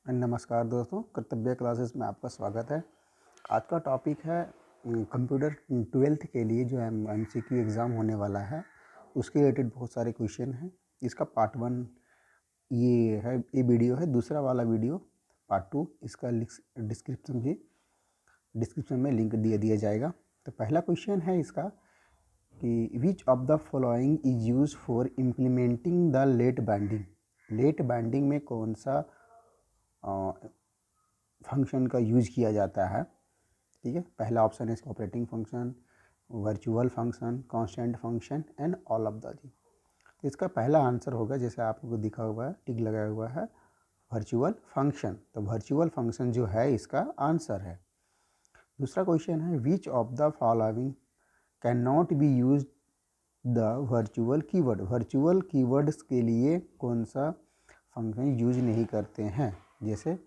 नमस्कार दोस्तों, कर्तव्य क्लासेस में आपका स्वागत है। आज का टॉपिक है कंप्यूटर 12th के लिए जो MCQ एग्ज़ाम होने वाला है, उसके रिलेटेड बहुत सारे क्वेश्चन हैं। इसका पार्ट 1 ये वीडियो है। दूसरा वाला वीडियो पार्ट 2 इसका डिस्क्रिप्शन में लिंक दिया जाएगा। तो पहला क्वेश्चन है इसका कि which of the following is use for implementing the late binding. Late binding में कौन सा फंक्शन का यूज किया जाता है? ठीक है, पहला ऑप्शन है इसका operating function, virtual function, constant function and all of the. इसका पहला आंसर होगा, जैसे आपको दिखा हुआ है, टिक लगाया हुआ है, वर्चुअल फंक्शन। तो वर्चुअल फंक्शन जो है इसका आंसर है। दूसरा क्वेश्चन है which of the following can not be use the virtual keyword. Virtual keywords के लिए कौन सा फंक्शन यूज नहीं करते हैं? जैसे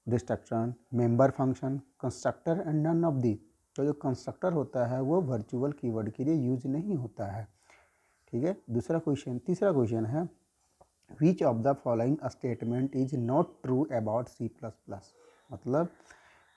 destruction, member function, constructor and none of the. तो जो कंस्ट्रक्टर होता है वो वर्चुअल कीवर्ड के लिए यूज नहीं होता है। ठीक है, दूसरा क्वेश्चन। तीसरा क्वेश्चन है which of the following statement is not true about C++। मतलब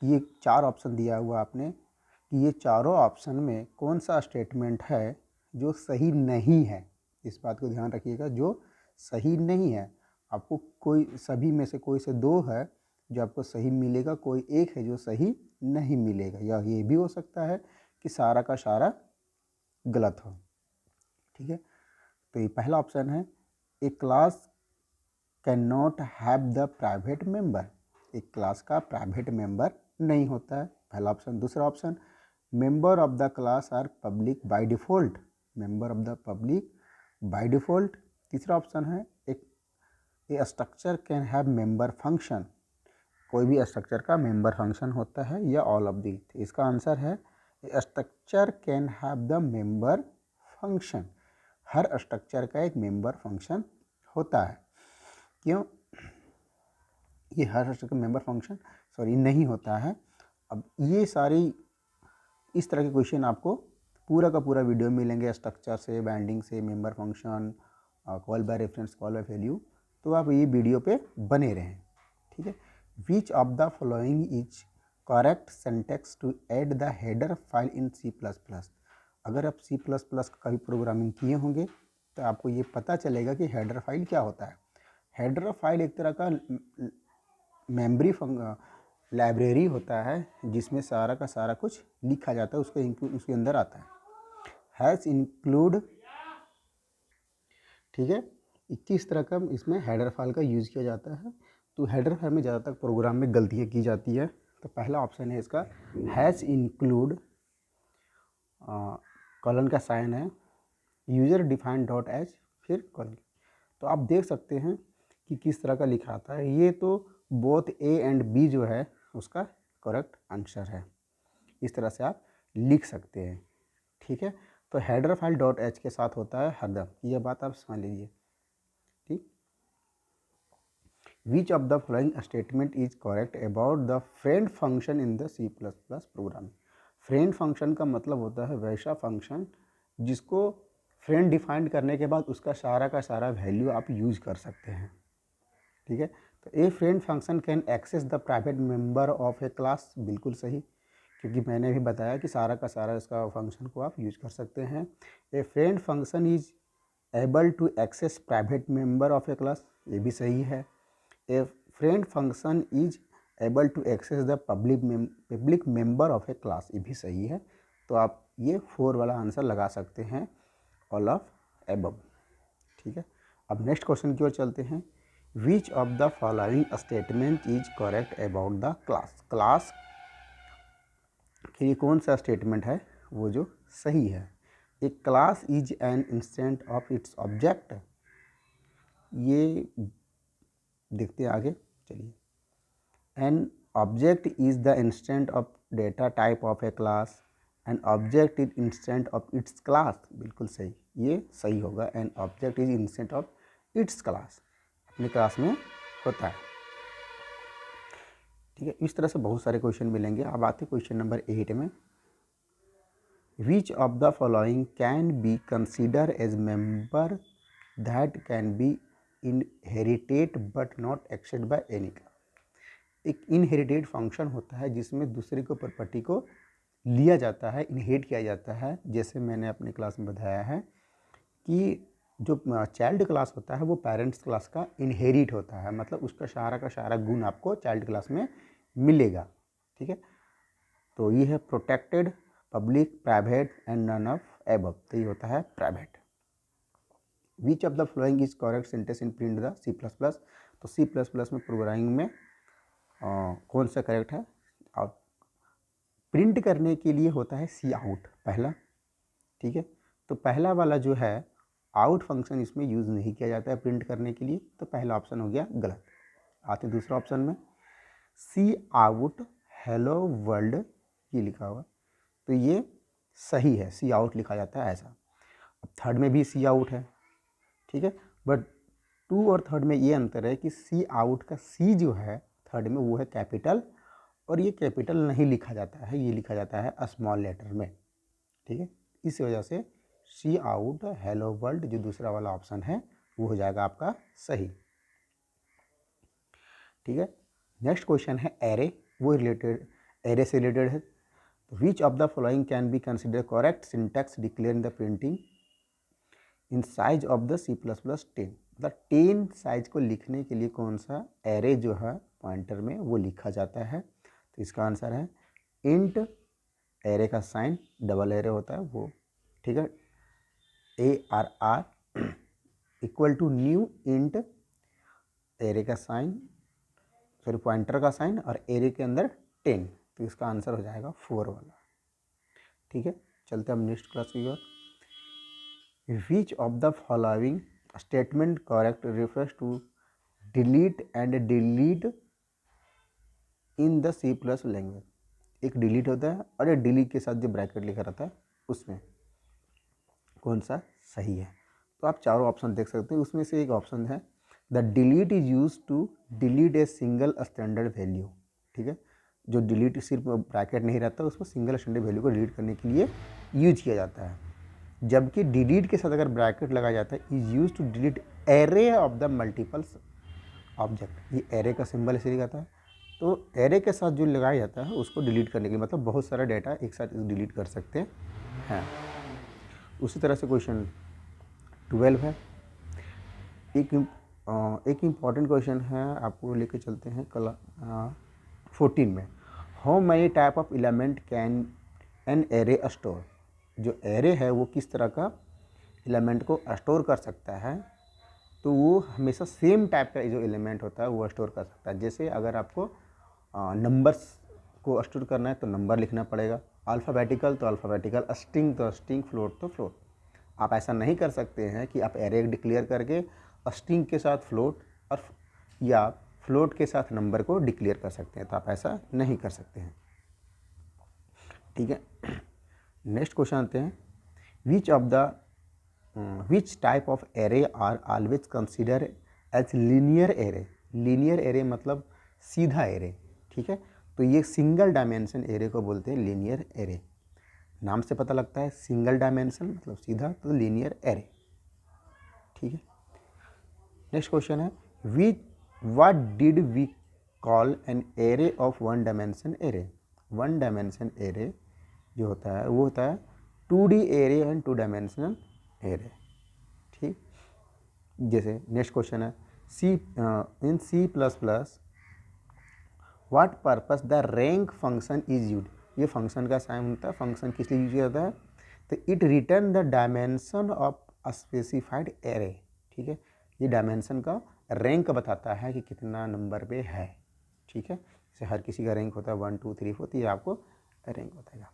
ये 4 ऑप्शन दिया हुआ आपने कि ये चारों ऑप्शन में कौन सा स्टेटमेंट है जो सही नहीं है। इस बात को ध्यान रखिएगा, जो सही नहीं है। आपको कोई सभी में से कोई से 2 है जो आपको सही मिलेगा, कोई एक है जो सही नहीं मिलेगा, या ये भी हो सकता है कि सारा का सारा गलत हो। ठीक है, तो ये पहला ऑप्शन है a class can not have the private member. एक क्लास का प्राइवेट मेंबर नहीं होता है, पहला ऑप्शन। दूसरा option member of the class are public by default. Member of the public by default. तीसरा ऑप्शन है एक a structure can have member function. कोई भी स्ट्रक्चर का मेंबर फंक्शन होता है, या ऑल ऑफ दी। इसका आंसर है structure can have the member function. Her structure का एक मेंबर फंक्शन होता है। क्यों? ये हर स्ट्रक्चर का मेंबर फंक्शन नहीं होता है। अब ये सारी इस तरह के क्वेश्चन आपको पूरा का पूरा वीडियो मिलेंगे, स्ट्रक्चर से, बाइंडिंग से, member function, call by reference, call by value. तो आप ये वीडियो पे बने रहें। ठीक है, which of the following is correct syntax to add the header file in C++। अगर आप C++ का भी प्रोग्रामिंग किए होंगे तो आपको ये पता चलेगा कि हेडर फाइल क्या होता है। हेडर फाइल एक तरह का मेमोरी लाइब्रेरी होता है जिसमें सारा का सारा कुछ लिखा जाता है, उसके अंदर आता है। Has include. ठीक है, 21 तरह का इसमें हेडर फाइल का यूज़ किया जाता है। तो हेडर फाइल में ज़्यादातर प्रोग्राम में गलतियाँ की जाती है। तो पहला ऑप्शन है इसका हैज़ इंक्लूड, कॉलन का साइन है, यूज़र डिफाइंड डॉट एच, फिर कॉलन। तो आप देख सकते हैं कि किस तरह का लिखा आता है। ये तो बोथ A एंड B जो है उसका करेक्ट आंसर है। इस तरह से आप लिख सकते हैं। ठीक है, तो हेडर फाइल डॉट एच के साथ होता है हरदम, ये बात आप समझ लीजिए। ठीक, which of the following statement is correct about the friend function in the C++ program. Friend function का मतलब होता है वैसा फंक्शन जिसको फ्रेंड डिफाइन करने के बाद उसका सारा का सारा वैल्यू आप यूज़ कर सकते हैं। ठीक है, तो a friend function can access the private member of a class. बिल्कुल सही, क्योंकि मैंने भी बताया कि सारा का सारा इसका फंक्शन को आप यूज कर सकते हैं। A friend function is able to access private member of a class, ये भी सही है। A friend function is able to access the public member of a class, ये भी सही है। तो आप ये 4 वाला आंसर लगा सकते हैं, ऑल ऑफ एबव। ठीक है, अब नेक्स्ट क्वेश्चन की ओर चलते हैं। विच of the following statement is correct about the class. Class के लिए कौन सा स्टेटमेंट है वो जो सही है? A class is an instant of its object. ये देखते हैं आगे, चलिए। An object is the instant of data type of a class. An object is instant of its class, बिल्कुल सही, ये सही होगा। An object is instant of its class, अपनी क्लास में होता है। ठीक है, इस तरह से बहुत सारे क्वेश्चन मिलेंगे। अब आते क्वेश्चन नंबर 8 में। Which of the following can be consider as member that can be inherited but not accessed by any. एक इनहेरिटेड फंक्शन होता है जिसमें दूसरे को प्रॉपर्टी को लिया जाता है, इनहेरिट किया जाता है। जैसे मैंने अपनी क्लास में बताया है कि जो चाइल्ड क्लास होता है वो पेरेंट्स क्लास का इनहेरिट होता है, मतलब उसका का सारा गुण आपको चाइल्ड क्लास में मिलेगा। ठीक है, तो ये है protected, public, private and none of above, तो ये होता है private. Which of the following is correct sentence in print the C++। तो C++ में प्रोग्रामिंग में कौन सा करेक्ट है? और प्रिंट करने के लिए होता है सी आउट पहला। ठीक है, तो पहला वाला जो है आउट फंक्शन इसमें यूज़ नहीं किया जाता है प्रिंट करने के लिए, तो पहला ऑप्शन हो गया गलत। आते दूसरा ऑप्शन में, सी आउट हेलो वर्ल्ड ये लिखा हुआ, तो ये सही है, सी आउट लिखा जाता है ऐसा। अब थर्ड में भी सी आउट है, ठीक है, बट 2 और थर्ड में ये अंतर है कि सी आउट का सी जो है थर्ड में वो है कैपिटल, और ये कैपिटल नहीं लिखा जाता है, ये लिखा जाता है स्मॉल लेटर में। ठीक है, इस वजह से सी आउट हेलो वर्ल्ड जो दूसरा वाला ऑप्शन है वो हो जाएगा आपका सही। ठीक है, नेक्स्ट क्वेश्चन है एरे, वो रिलेटेड एरे से रिलेटेड है। Which of the following can be consider correct syntax declare in the printing in size of the C++ 10। मतलब 10 साइज को लिखने के लिए कौन सा एरे जो है पॉइंटर में वो लिखा जाता है? तो इसका आंसर है इंट, एरे का साइन डबल एरे होता है वो। ठीक है, ARR equal to new int, array का साइन, सॉरी पॉइंटर का साइन और एरे के अंदर 10, तो इसका आंसर हो जाएगा 4 वाला। ठीक है, चलते हैं हम नेक्स्ट क्लास की ओर। Which of the following statement correct refers to delete and delete in the C+ language? एक डिलीट होता है और एक डिलीट के साथ जो ब्रैकेट लिखा रहता है उसमें कौन सा सही है? तो आप चारों ऑप्शन देख सकते हैं, उसमें से एक ऑप्शन है the delete is use to delete a single standard value. ठीक है, जो डिलीट सिर्फ ब्रैकेट नहीं रहता, उसको सिंगल स्टैंडर्ड वैल्यू को डिलीट करने के लिए यूज किया जाता है। जबकि डिलीट के साथ अगर ब्रैकेट लगाया जाता है is use to delete array of the multiples object. ये एरे का सिंबल इसे लिखा है, तो एरे के साथ जो लगाया जाता है उसको डिलीट करने के लिए, मतलब बहुत सारा डेटा एक साथ डिलीट कर सकते हैं। उसी तरह से क्वेश्चन 12 है, एक इम्पॉर्टेंट क्वेश्चन है, आपको लेके चलते हैं 14 में। How many type of element can an array store? जो एरे है वो किस तरह का एलिमेंट को स्टोर कर सकता है? तो वो हमेशा सेम टाइप का जो एलिमेंट होता है वो स्टोर कर सकता है। जैसे अगर आपको नंबर्स को स्टोर करना है तो नंबर लिखना पड़ेगा, अल्फ़ाबेटिकल तो अल्फ़ाबेटिकल, स्ट्रिंग तो स्ट्रिंग, फ्लोट तो फ्लोट। आप ऐसा नहीं कर सकते हैं कि आप एरे डिक्लेयर करके स्ट्रिंग के साथ फ्लोट और या फ्लोट के साथ नंबर को डिक्लेयर कर सकते हैं, तो आप ऐसा नहीं कर सकते हैं। ठीक है, नेक्स्ट क्वेश्चन आते हैं, which type of array are always consider as linear array? Linear array मतलब सीधा एरे। ठीक है, तो ये सिंगल डायमेंशन एरे को बोलते हैं लीनियर एरे। नाम से पता लगता है सिंगल डायमेंशन मतलब सीधा, तो लीनियर एरे। ठीक है, नेक्स्ट क्वेश्चन है, what did we call an array of one dimension array? One dimension array जो होता है वो होता है 2D array and 2 dimensional array. ठीक, जैसे नेक्स्ट क्वेश्चन है, इन C++ what purpose the rank function is use? ये फंक्शन का साइन होता है, फंक्शन किस लिए यूज किया जाता है? तो it return the dimension of specified array. ठीक है, ये डायमेंशन का रैंक बताता है कि कितना नंबर पे है। ठीक है, जैसे हर किसी का रैंक होता है 1 2 3 4, तो ये आपको रैंक बताएगा।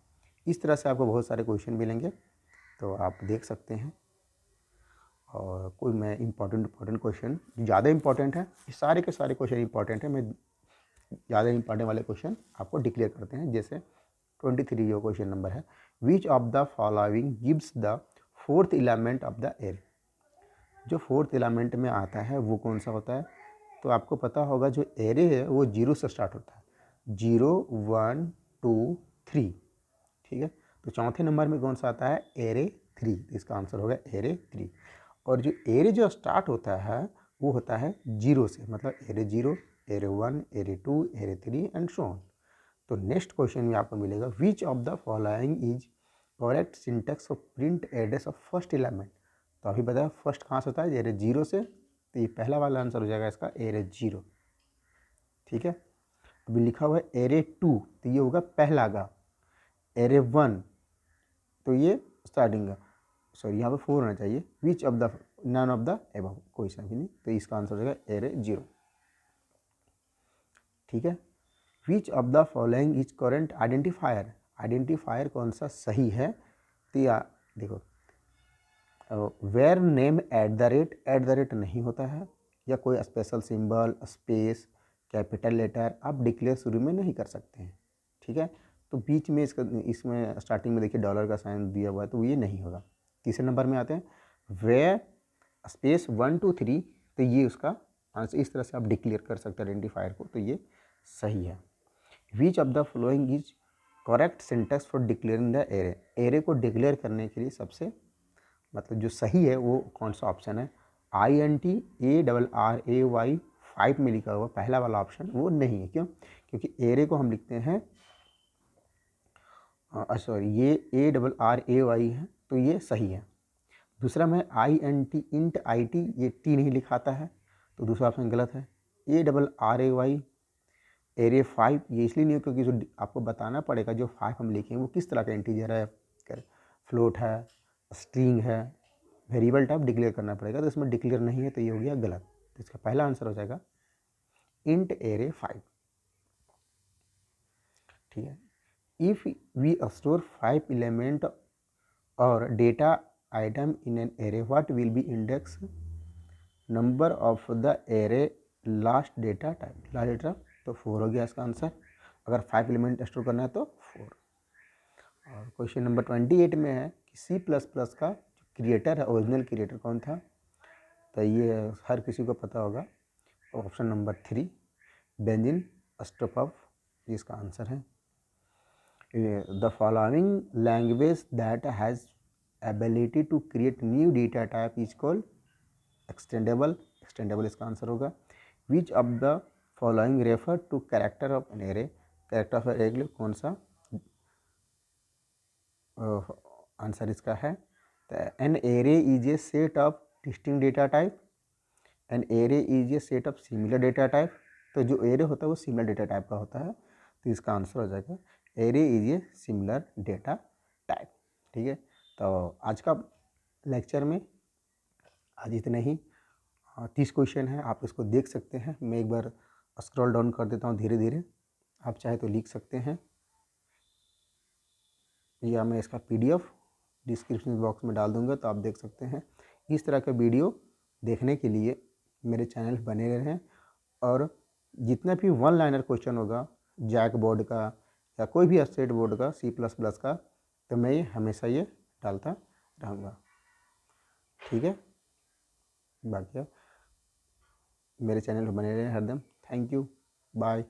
इस तरह से आपको बहुत सारे क्वेश्चन मिलेंगे, तो आप देख सकते हैं। और कोई मैं इम्पॉर्टेंट क्वेश्चन ज़्यादा इम्पॉर्टेंट है, ये सारे के सारे क्वेश्चन इम्पॉर्टेंट है, मैं ज़्यादा इम्पॉर्टेंट वाले क्वेश्चन आपको डिक्लेयर करते हैं। जैसे 23 जो क्वेश्चन नंबर है, which of the following gives the fourth element of the array? जो फोर्थ एलिमेंट में आता है वो कौन सा होता है? तो आपको पता होगा जो एरे है वो 0 से स्टार्ट होता है, 0 1 2 3। ठीक है, तो चौथे नंबर में कौन सा आता है? एरे 3, तो इसका आंसर होगा एरे 3। और जो एरे जो स्टार्ट होता है वो होता है 0 से, मतलब array 0, array 1, array 2, array 3 and so on. तो नेक्स्ट क्वेश्चन में आपको मिलेगा which of the following is correct syntax of print address of first element. तो अभी बताया फर्स्ट कहाँ से होता है, एरे 0 से, तो ये पहला वाला आंसर हो जाएगा इसका एरे 0। ठीक है, अभी लिखा हुआ है एरे 2, तो ये होगा पहला का। एरे 1 तो ये स्टार्टिंग का, सॉरी यहाँ पे 4 होना चाहिए। Which of the none of the above, कोई सा भी नहीं, तो इसका आंसर हो जाएगा एरे 0। ठीक है, which of the following is current identifier. Identifier कौन सा सही है, तो या देखो where name at the rate नहीं होता है, या कोई special symbol, space, capital letter आप डिक्लेयर शुरू में नहीं कर सकते हैं। ठीक है, तो बीच में इसमें स्टार्टिंग में देखिए डॉलर का साइन दिया हुआ है, तो ये नहीं होगा। तीसरे नंबर में आते हैं वेयर स्पेस 1 2 3, तो ये उसका आंसर, इस तरह से आप डिक्लेयर कर सकते हैं आइडेंटिफायर को, तो ये सही है। Which of the following is correct syntax for declaring the array. Array को डिक्लेयर करने के लिए सबसे मतलब जो सही है वो कौन सा ऑप्शन है, INTARRAY 5 में लिखा हुआ पहला वाला ऑप्शन वो नहीं है। क्यों, क्योंकि एरे को हम लिखते हैं सॉरी ये ARRAY है, तो ये सही है। दूसरा में INT इंट IT, ये टी नहीं लिखाता है, तो दूसरा ऑप्शन गलत है। ARRAY एरे 5 ये इसलिए नहीं हो क्योंकि जो आपको बताना पड़ेगा जो 5 हम लिखेंगे वो किस तरह का इंटीजर है, फ्लोट है, स्ट्रिंग है, वेरिएबल टाइप डिक्लेयर करना पड़ेगा, तो इसमें डिक्लेयर नहीं है, तो ये हो गया गलत। तो इसका पहला आंसर हो जाएगा इंट एरे 5। ठीक है, इफ वी स्टोर 5 एलिमेंट और data item in an array what will be index number of the array last data type. Last data तो 4 हो गया इसका आंसर, अगर 5 एलिमेंट स्टोर करना है तो 4। और क्वेश्चन नंबर 28 में है कि C++ का जो क्रिएटर है, ओरिजिनल क्रिएटर कौन था, तो ये हर किसी को पता होगा, ऑप्शन नंबर 3 बेंजिन अस्ट्रोपव, जिसका आंसर है। The following language that has ability to create new data type is called extendable. Extendable इसका आंसर होगा। Which of the following refer to character of an array. Character of array के लिए कौन सा answer इसका है, an array is a set of distinct data type, an array is a set of similar data type. तो जो array होता है वो सिमिलर डेटा टाइप का होता है, तो इसका आंसर हो जाएगा array is a similar data type. ठीक है, तो आज का लेक्चर में आज इतने ही। 30 क्वेश्चन है, आप इसको देख सकते हैं। मैं एक बार स्क्रॉल डाउन कर देता हूँ धीरे धीरे, आप चाहे तो लिख सकते हैं, या मैं इसका PDF डिस्क्रिप्शन बॉक्स में डाल दूंगा, तो आप देख सकते हैं। इस तरह का वीडियो देखने के लिए मेरे चैनल बने रहें, और जितना भी 1 लाइनर क्वेश्चन होगा जैक बोर्ड का या कोई भी स्टेट बोर्ड का C++ का, तो मैं ये हमेशा ये डालता रहूँगा। ठीक है, बाकी मेरे चैनल पर बने रहें हरदम। Thank you, bye.